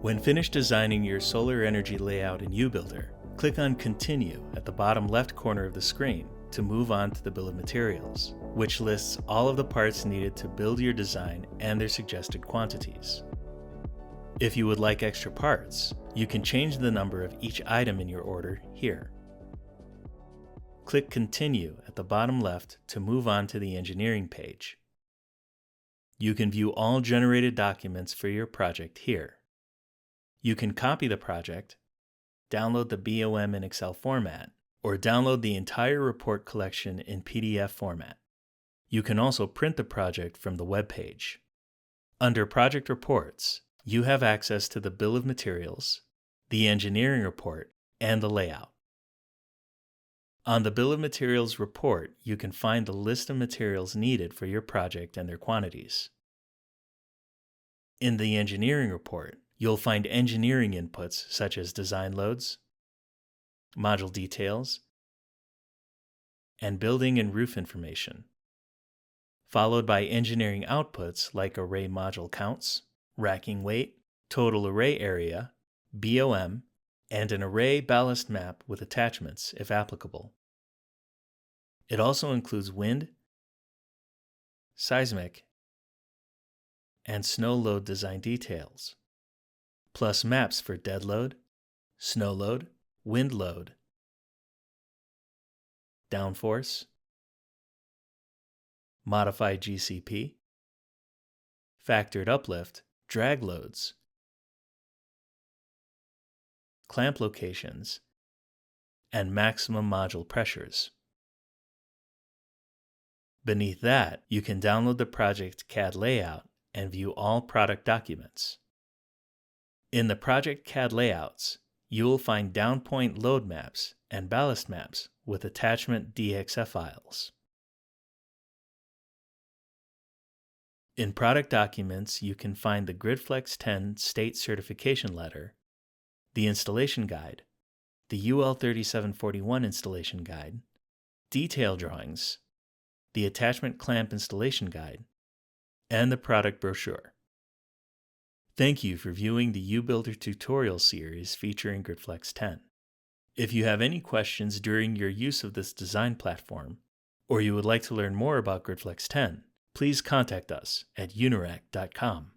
When finished designing your solar energy layout in UBuilder, click on Continue at the bottom left corner of the screen to move on to the bill of materials, which lists all of the parts needed to build your design and their suggested quantities. If you would like extra parts, you can change the number of each item in your order here. Click Continue at the bottom left to move on to the engineering page. You can view all generated documents for your project here. You can copy the project, download the BOM in Excel format, or download the entire report collection in PDF format. You can also print the project from the web page. Under Project Reports, you have access to the bill of materials, the engineering report, and the layout. On the bill of materials report, you can find the list of materials needed for your project and their quantities. In the engineering report, you'll find engineering inputs such as design loads, module details, and building and roof information, followed by engineering outputs like array module counts, racking weight, total array area, BOM, and an array ballast map with attachments if applicable. It also includes wind, seismic, and snow load design details, plus maps for dead load, snow load, wind load, downforce, modified GCP, factored uplift, drag loads, clamp locations, and maximum module pressures. Beneath that, you can download the project CAD layout and view all product documents. In the project CAD layouts, you will find downpoint load maps and ballast maps with attachment DXF files. In product documents, you can find the GridFlex 10 state certification letter, the installation guide, the UL 3741 installation guide, detail drawings, the attachment clamp installation guide, and the product brochure. Thank you for viewing the UBuilder tutorial series featuring GridFlex 10. If you have any questions during your use of this design platform, or you would like to learn more about GridFlex 10, please contact us at unirac.com.